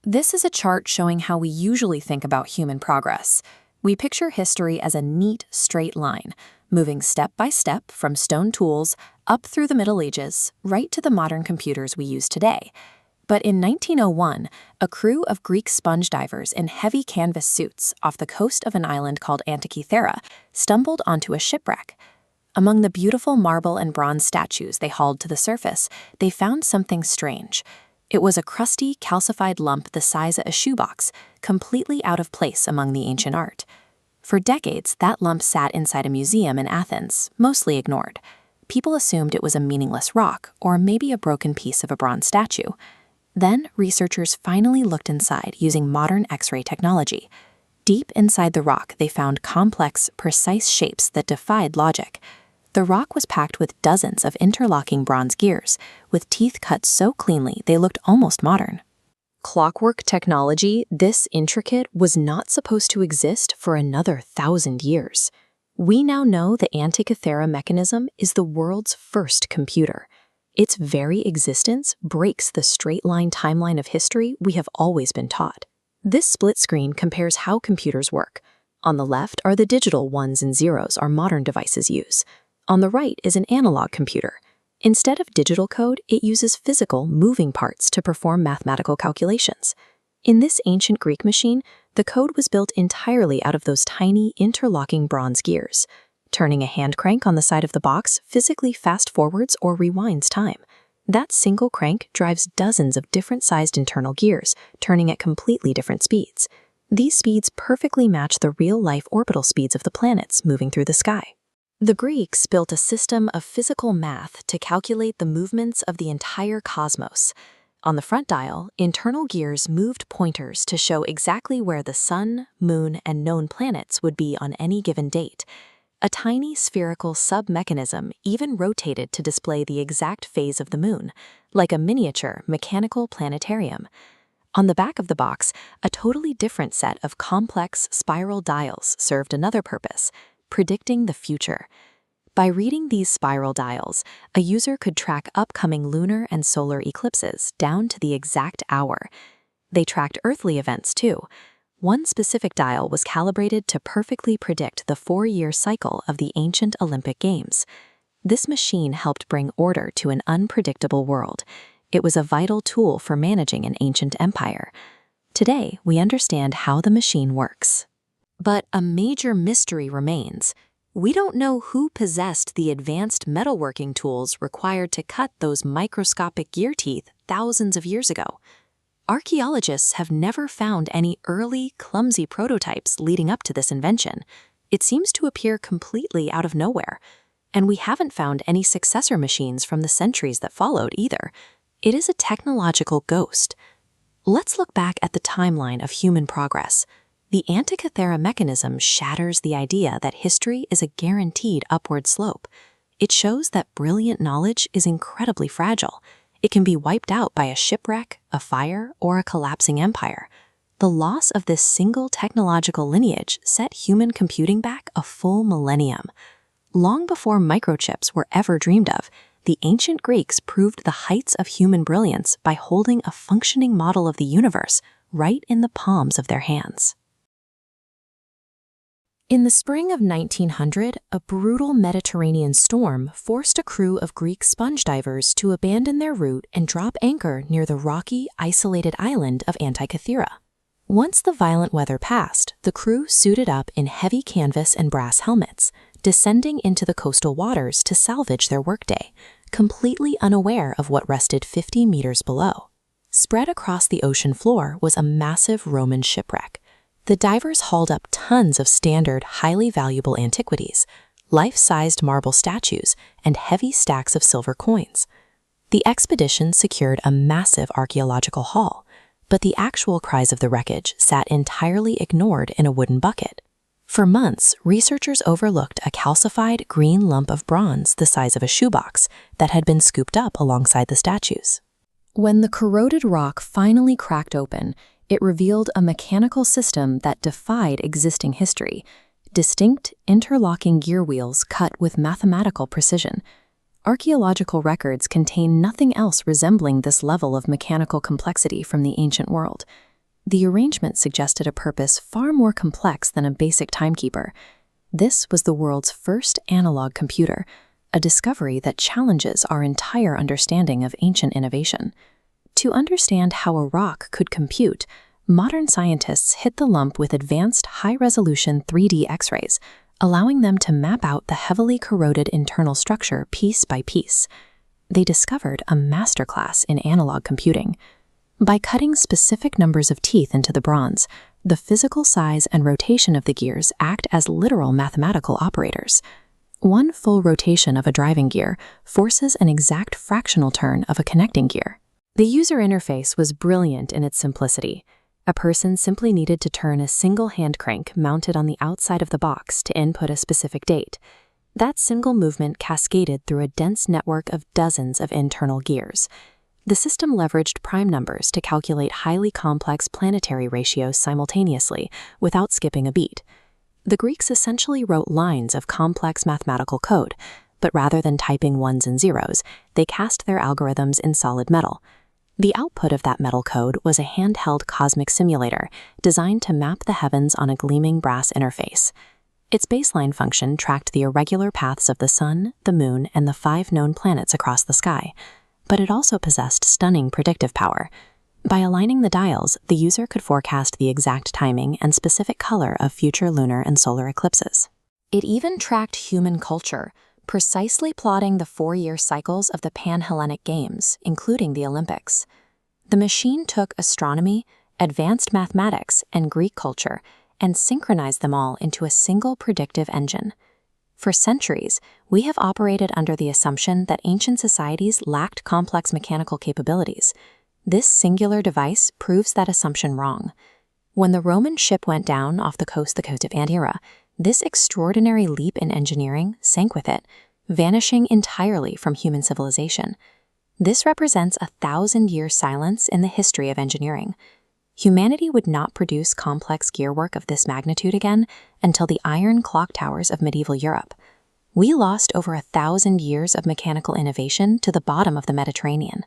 This is a chart showing how we usually think about human progress. We picture history as a neat, straight line, moving step by step from stone tools up through the Middle Ages, right to the modern computers we use today. But in 1901, a crew of Greek sponge divers in heavy canvas suits off the coast of an island called Antikythera stumbled onto a shipwreck. Among the beautiful marble and bronze statues they hauled to the surface, they found something strange. It was a crusty, calcified lump the size of a shoebox, completely out of place among the ancient art. For decades, that lump sat inside a museum in Athens, mostly ignored. People assumed it was a meaningless rock, or maybe a broken piece of a bronze statue. Then, researchers finally looked inside using modern X-ray technology. Deep inside the rock, they found complex, precise shapes that defied logic. The rock was packed with dozens of interlocking bronze gears, with teeth cut so cleanly they looked almost modern. Clockwork technology this intricate was not supposed to exist for another 1,000 years. We now know the Antikythera Mechanism is the world's first computer. Its very existence breaks the straight-line timeline of history we have always been taught. This split screen compares how computers work. On the left are the digital ones and zeros our modern devices use. On the right is an analog computer. Instead of digital code, it uses physical, moving parts to perform mathematical calculations. In this ancient Greek machine, the code was built entirely out of those tiny, interlocking bronze gears. Turning a hand crank on the side of the box physically fast-forwards or rewinds time. That single crank drives dozens of different-sized internal gears, turning at completely different speeds. These speeds perfectly match the real-life orbital speeds of the planets moving through the sky. The Greeks built a system of physical math to calculate the movements of the entire cosmos. On the front dial, internal gears moved pointers to show exactly where the sun, moon, and known planets would be on any given date. A tiny spherical sub-mechanism even rotated to display the exact phase of the moon, like a miniature mechanical planetarium. On the back of the box, a totally different set of complex spiral dials served another purpose: predicting the future. By reading these spiral dials, a user could track upcoming lunar and solar eclipses down to the exact hour. They tracked earthly events too. One specific dial was calibrated to perfectly predict the 4-year cycle of the ancient Olympic Games. This machine helped bring order to an unpredictable world. It was a vital tool for managing an ancient empire. Today, we understand how the machine works. But a major mystery remains. We don't know who possessed the advanced metalworking tools required to cut those microscopic gear teeth thousands of years ago. Archaeologists have never found any early, clumsy prototypes leading up to this invention. It seems to appear completely out of nowhere. And we haven't found any successor machines from the centuries that followed either. It is a technological ghost. Let's look back at the timeline of human progress. The Antikythera Mechanism shatters the idea that history is a guaranteed upward slope. It shows that brilliant knowledge is incredibly fragile. It can be wiped out by a shipwreck, a fire, or a collapsing empire. The loss of this single technological lineage set human computing back a full millennium. Long before microchips were ever dreamed of, the ancient Greeks proved the heights of human brilliance by holding a functioning model of the universe right in the palms of their hands. In the spring of 1900, a brutal Mediterranean storm forced a crew of Greek sponge divers to abandon their route and drop anchor near the rocky, isolated island of Antikythera. Once the violent weather passed, the crew suited up in heavy canvas and brass helmets, descending into the coastal waters to salvage their workday, completely unaware of what rested 50 meters below. Spread across the ocean floor was a massive Roman shipwreck. The divers hauled up tons of standard, highly valuable antiquities, life-sized marble statues, and heavy stacks of silver coins. The expedition secured a massive archaeological haul, but the actual cries of the wreckage sat entirely ignored in a wooden bucket. For months, researchers overlooked a calcified green lump of bronze the size of a shoebox that had been scooped up alongside the statues. When the corroded rock finally cracked open, it revealed a mechanical system that defied existing history, distinct, interlocking gear wheels cut with mathematical precision. Archaeological records contain nothing else resembling this level of mechanical complexity from the ancient world. The arrangement suggested a purpose far more complex than a basic timekeeper. This was the world's first analog computer, a discovery that challenges our entire understanding of ancient innovation. To understand how a rock could compute, modern scientists hit the lump with advanced high-resolution 3D X-rays, allowing them to map out the heavily corroded internal structure piece by piece. They discovered a masterclass in analog computing. By cutting specific numbers of teeth into the bronze, the physical size and rotation of the gears act as literal mathematical operators. One full rotation of a driving gear forces an exact fractional turn of a connecting gear. The user interface was brilliant in its simplicity. A person simply needed to turn a single hand crank mounted on the outside of the box to input a specific date. That single movement cascaded through a dense network of dozens of internal gears. The system leveraged prime numbers to calculate highly complex planetary ratios simultaneously without skipping a beat. The Greeks essentially wrote lines of complex mathematical code, but rather than typing ones and zeros, they cast their algorithms in solid metal. The output of that metal code was a handheld cosmic simulator designed to map the heavens on a gleaming brass interface. Its baseline function tracked the irregular paths of the sun, the moon, and the 5 known planets across the sky, but it also possessed stunning predictive power. By aligning the dials, the user could forecast the exact timing and specific color of future lunar and solar eclipses. It even tracked human culture, precisely plotting the 4-year cycles of the Pan-Hellenic Games, including the Olympics. The machine took astronomy, advanced mathematics, and Greek culture, and synchronized them all into a single predictive engine. For centuries, we have operated under the assumption that ancient societies lacked complex mechanical capabilities. This singular device proves that assumption wrong. When the Roman ship went down off the coast of Antikythera, this extraordinary leap in engineering sank with it, vanishing entirely from human civilization. This represents a 1,000-year silence in the history of engineering. Humanity would not produce complex gearwork of this magnitude again until the iron clock towers of medieval Europe. We lost over 1,000 years of mechanical innovation to the bottom of the Mediterranean.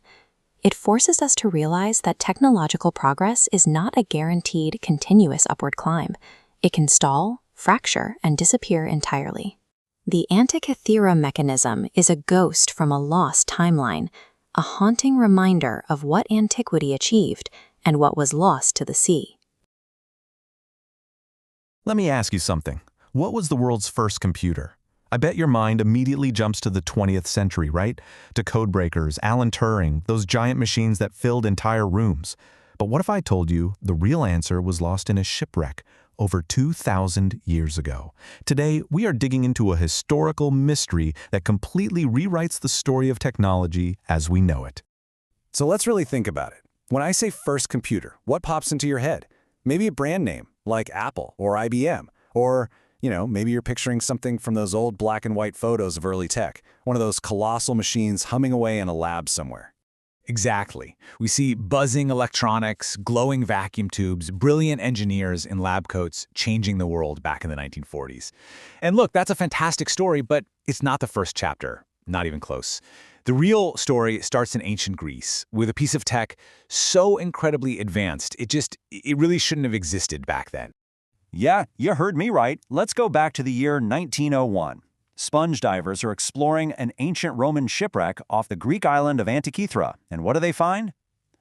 It forces us to realize that technological progress is not a guaranteed continuous upward climb. It can stall, fracture, and disappear entirely. The Antikythera Mechanism is a ghost from a lost timeline, a haunting reminder of what antiquity achieved and what was lost to the sea. Let me ask you something. What was the world's first computer? I bet your mind immediately jumps to the 20th century, right? To codebreakers, Alan Turing, those giant machines that filled entire rooms. But what if I told you the real answer was lost in a shipwreck over 2,000 years ago? Today, we are digging into a historical mystery that completely rewrites the story of technology as we know it. So let's really think about it. When I say first computer, what pops into your head? Maybe a brand name, like Apple or IBM, or maybe you're picturing something from those old black and white photos of early tech, one of those colossal machines humming away in a lab somewhere. Exactly. We see buzzing electronics, glowing vacuum tubes, brilliant engineers in lab coats changing the world back in the 1940s. And look, that's a fantastic story, but it's not the first chapter. Not even close. The real story starts in ancient Greece with a piece of tech so incredibly advanced, it really shouldn't have existed back then. Yeah, you heard me right. Let's go back to the year 1901. Sponge divers are exploring an ancient Roman shipwreck off the Greek island of Antikythera, and what do they find?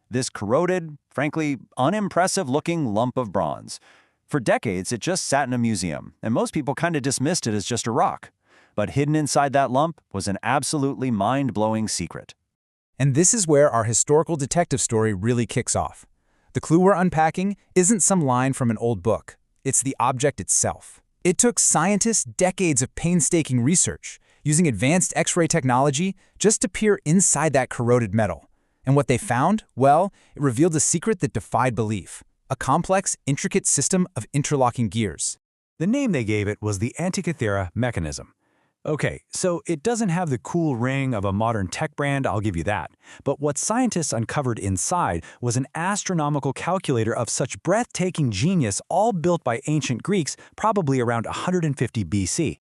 This corroded, frankly, unimpressive-looking lump of bronze. For decades, it just sat in a museum, and most people kind of dismissed it as just a rock. But hidden inside that lump was an absolutely mind-blowing secret. And this is where our historical detective story really kicks off. The clue we're unpacking isn't some line from an old book. It's the object itself. It took scientists decades of painstaking research, using advanced X-ray technology just to peer inside that corroded metal. And what they found? Well, it revealed a secret that defied belief. A complex, intricate system of interlocking gears. The name they gave it was the Antikythera Mechanism. Okay, so it doesn't have the cool ring of a modern tech brand, I'll give you that. But what scientists uncovered inside was an astronomical calculator of such breathtaking genius, all built by ancient Greeks, probably around 150 BC.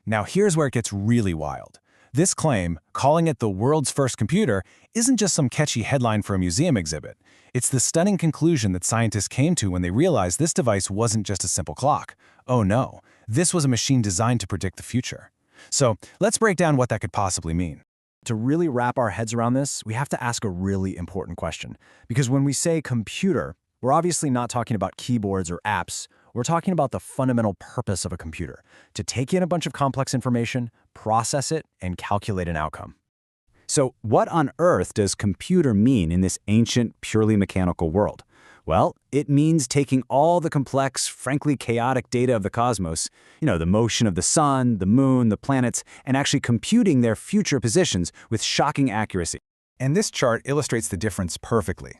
Now here's where it gets really wild. This claim, calling it the world's first computer, isn't just some catchy headline for a museum exhibit. It's the stunning conclusion that scientists came to when they realized this device wasn't just a simple clock. Oh no, this was a machine designed to predict the future. So let's break down what that could possibly mean. To really wrap our heads around this, we have to ask a really important question. Because when we say computer, we're obviously not talking about keyboards or apps. We're talking about the fundamental purpose of a computer, to take in a bunch of complex information, process it, and calculate an outcome. So what on earth does computer mean in this ancient, purely mechanical world? Well, it means taking all the complex, frankly chaotic data of the cosmos, the motion of the sun, the moon, the planets, and actually computing their future positions with shocking accuracy. And this chart illustrates the difference perfectly.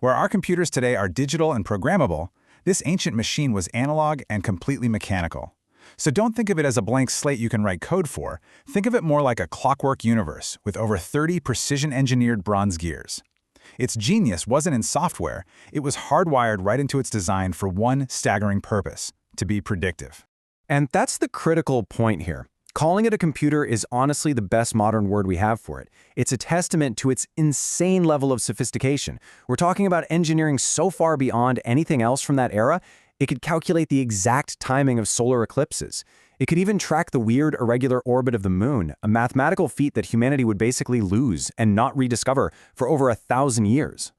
Where our computers today are digital and programmable, this ancient machine was analog and completely mechanical. So don't think of it as a blank slate you can write code for. Think of it more like a clockwork universe with over 30 precision-engineered bronze gears. Its genius wasn't in software, it was hardwired right into its design for one staggering purpose: to be predictive. And that's the critical point here. Calling it a computer is honestly the best modern word we have for it. It's a testament to its insane level of sophistication. We're talking about engineering so far beyond anything else from that era, it could calculate the exact timing of solar eclipses. It could even track the weird, irregular orbit of the moon, a mathematical feat that humanity would basically lose and not rediscover for over 1,000 years.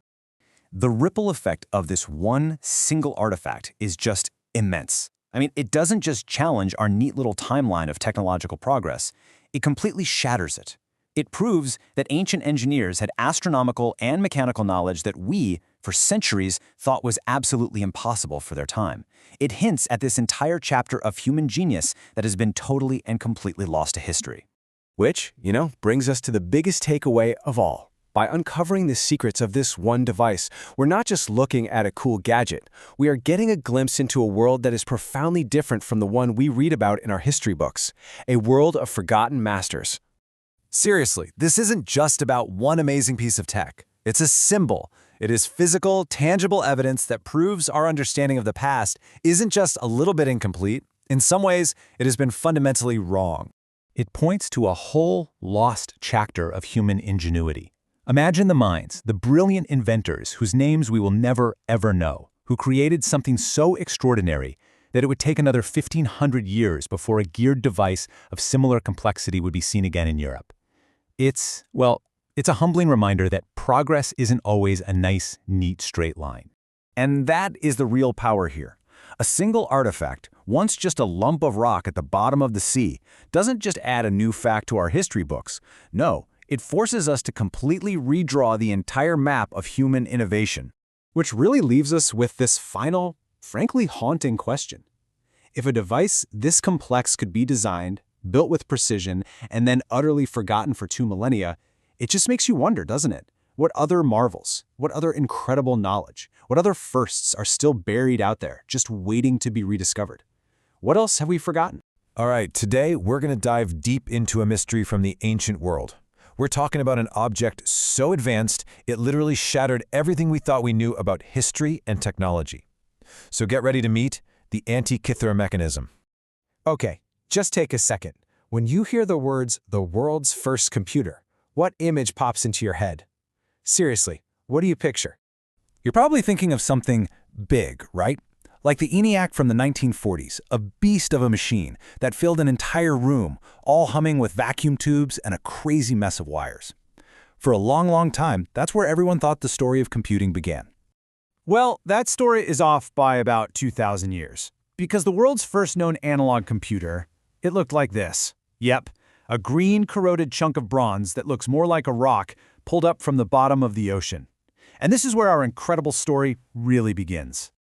The ripple effect of this one single artifact is just immense. I mean, it doesn't just challenge our neat little timeline of technological progress, it completely shatters it. It proves that ancient engineers had astronomical and mechanical knowledge that we, for centuries, thought was absolutely impossible for their time. It hints at this entire chapter of human genius that has been totally and completely lost to history. Which, brings us to the biggest takeaway of all. By uncovering the secrets of this one device, we're not just looking at a cool gadget. We are getting a glimpse into a world that is profoundly different from the one we read about in our history books. A world of forgotten masters. Seriously, this isn't just about one amazing piece of tech. It's a symbol. It is physical, tangible evidence that proves our understanding of the past isn't just a little bit incomplete. In some ways, it has been fundamentally wrong. It points to a whole lost chapter of human ingenuity. Imagine the minds, the brilliant inventors whose names we will never, ever know, who created something so extraordinary that it would take another 1,500 years before a geared device of similar complexity would be seen again in Europe. It's a humbling reminder that progress isn't always a nice, neat, straight line. And that is the real power here. A single artifact, once just a lump of rock at the bottom of the sea, doesn't just add a new fact to our history books. No, it forces us to completely redraw the entire map of human innovation. Which really leaves us with this final, frankly haunting question. If a device this complex could be designed, built with precision, and then utterly forgotten for 2 millennia, it just makes you wonder, doesn't it? What other marvels, what other incredible knowledge, what other firsts are still buried out there, just waiting to be rediscovered? What else have we forgotten? All right, today we're going to dive deep into a mystery from the ancient world. We're talking about an object so advanced, it literally shattered everything we thought we knew about history and technology. So get ready to meet the Antikythera Mechanism. Okay, just take a second. When you hear the words, the world's first computer, what image pops into your head? Seriously, what do you picture? You're probably thinking of something big, right? Like the ENIAC from the 1940s, a beast of a machine that filled an entire room, all humming with vacuum tubes and a crazy mess of wires. For a long, long time, that's where everyone thought the story of computing began. Well, that story is off by about 2,000 years. Because the world's first known analog computer, it looked like this. Yep, a green corroded chunk of bronze that looks more like a rock pulled up from the bottom of the ocean. And this is where our incredible story really begins.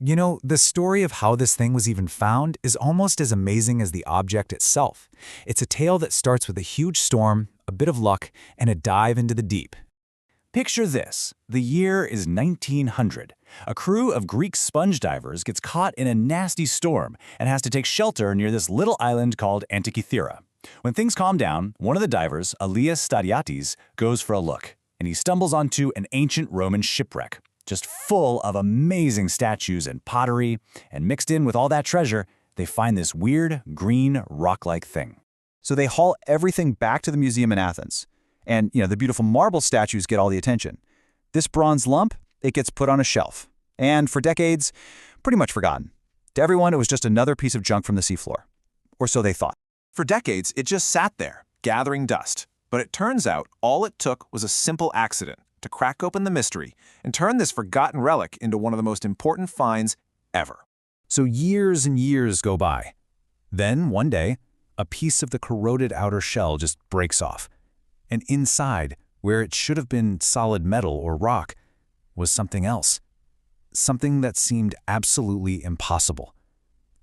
The story of how this thing was even found is almost as amazing as the object itself. It's a tale that starts with a huge storm, a bit of luck, and a dive into the deep. Picture this. The year is 1900. A crew of Greek sponge divers gets caught in a nasty storm and has to take shelter near this little island called Antikythera. When things calm down, one of the divers, Elias Stadiates, goes for a look, and he stumbles onto an ancient Roman shipwreck, just full of amazing statues and pottery, and mixed in with all that treasure, they find this weird, green, rock-like thing. So they haul everything back to the museum in Athens. And, the beautiful marble statues get all the attention. This bronze lump, it gets put on a shelf. And for decades, pretty much forgotten. To everyone, it was just another piece of junk from the seafloor. Or so they thought. For decades, it just sat there, gathering dust. But it turns out all it took was a simple accident to crack open the mystery and turn this forgotten relic into one of the most important finds ever. So years and years go by. Then, one day, a piece of the corroded outer shell just breaks off. And inside, where it should have been solid metal or rock, was something else. Something that seemed absolutely impossible.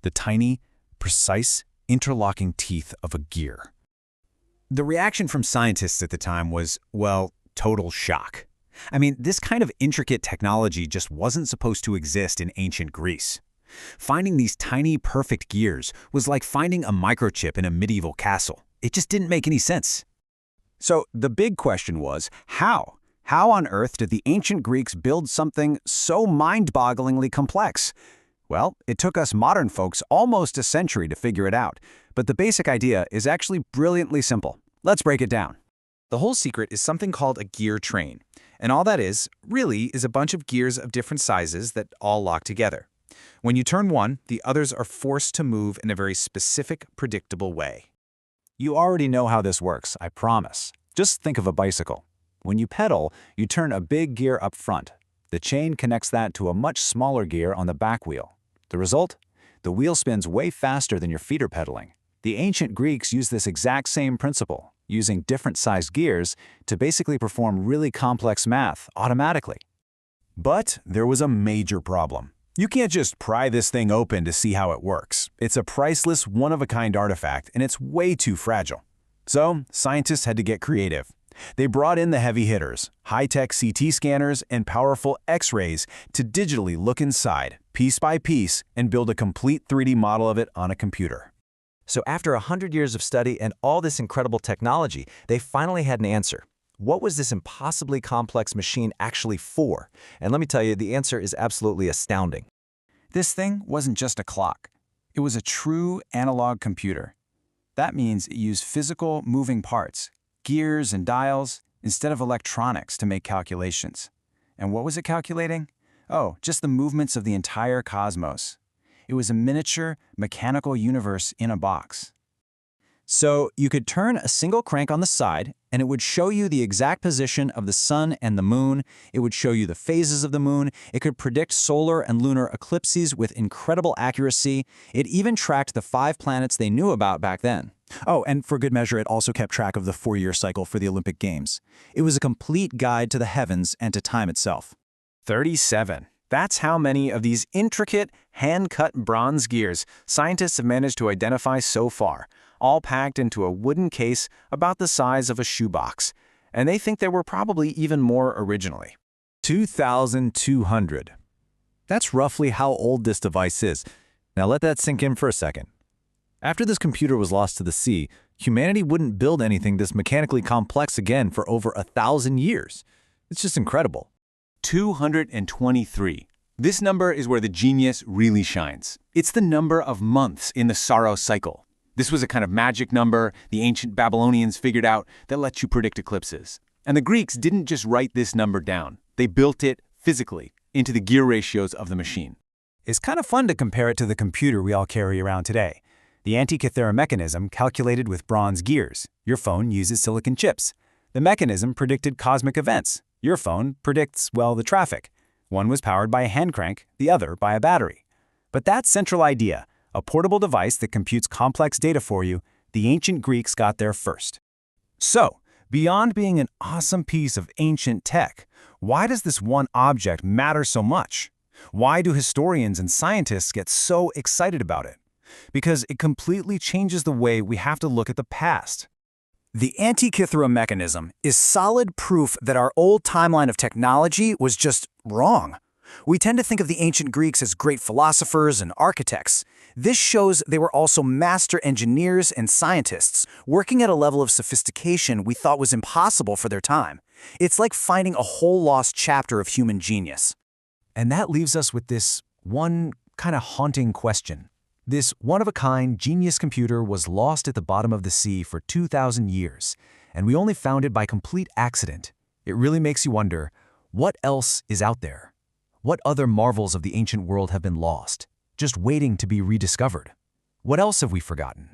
The tiny, precise, interlocking teeth of a gear. The reaction from scientists at the time was, well, total shock. I mean, this kind of intricate technology just wasn't supposed to exist in ancient Greece. Finding these tiny, perfect gears was like finding a microchip in a medieval castle. It just didn't make any sense. So the big question was, how? How on earth did the ancient Greeks build something so mind-bogglingly complex? Well, it took us modern folks almost a century to figure it out, but the basic idea is actually brilliantly simple. Let's break it down. The whole secret is something called a gear train. And all that is, really, is a bunch of gears of different sizes that all lock together. When you turn one, the others are forced to move in a very specific, predictable way. You already know how this works, I promise. Just think of a bicycle. When you pedal, you turn a big gear up front. The chain connects that to a much smaller gear on the back wheel. The result? The wheel spins way faster than your feet are pedaling. The ancient Greeks used this exact same principle, using different sized gears to basically perform really complex math automatically. But there was a major problem. You can't just pry this thing open to see how it works. It's a priceless, one-of-a-kind artifact, and it's way too fragile. So, scientists had to get creative. They brought in the heavy hitters, high-tech CT scanners and powerful X-rays to digitally look inside, piece by piece, and build a complete 3D model of it on a computer. So after 100 years of study and all this incredible technology, they finally had an answer. What was this impossibly complex machine actually for? And let me tell you, the answer is absolutely astounding. This thing wasn't just a clock. It was a true analog computer. That means it used physical, moving parts, gears and dials, instead of electronics to make calculations. And what was it calculating? Oh, just the movements of the entire cosmos. It was a miniature, mechanical universe in a box. So you could turn a single crank on the side, and it would show you the exact position of the sun and the moon. It would show you the phases of the moon. It could predict solar and lunar eclipses with incredible accuracy. It even tracked the 5 planets they knew about back then. Oh, and for good measure, it also kept track of the 4-year cycle for the Olympic Games. It was a complete guide to the heavens and to time itself. 37. That's how many of these intricate, hand-cut bronze gears scientists have managed to identify so far, all packed into a wooden case about the size of a shoebox. And they think there were probably even more originally. 2,200. That's roughly how old this device is. Now let that sink in for a second. After this computer was lost to the sea, humanity wouldn't build anything this mechanically complex again for over 1,000 years. It's just incredible. 223. This number is where the genius really shines. It's the number of months in the Saros cycle. This was a kind of magic number the ancient Babylonians figured out that lets you predict eclipses. And the Greeks didn't just write this number down. They built it physically into the gear ratios of the machine. It's kind of fun to compare it to the computer we all carry around today. The Antikythera Mechanism calculated with bronze gears. Your phone uses silicon chips. The mechanism predicted cosmic events. Your phone predicts, well, the traffic. One was powered by a hand crank, the other by a battery. But that central idea, a portable device that computes complex data for you, the ancient Greeks got there first. So, beyond being an awesome piece of ancient tech, why does this one object matter so much? Why do historians and scientists get so excited about it? Because it completely changes the way we have to look at the past. The Antikythera Mechanism is solid proof that our old timeline of technology was just wrong. We tend to think of the ancient Greeks as great philosophers and architects. This shows they were also master engineers and scientists, working at a level of sophistication we thought was impossible for their time. It's like finding a whole lost chapter of human genius. And that leaves us with this one kind of haunting question. This one-of-a-kind genius computer was lost at the bottom of the sea for 2,000 years, and we only found it by complete accident. It really makes you wonder, what else is out there? What other marvels of the ancient world have been lost, just waiting to be rediscovered? What else have we forgotten?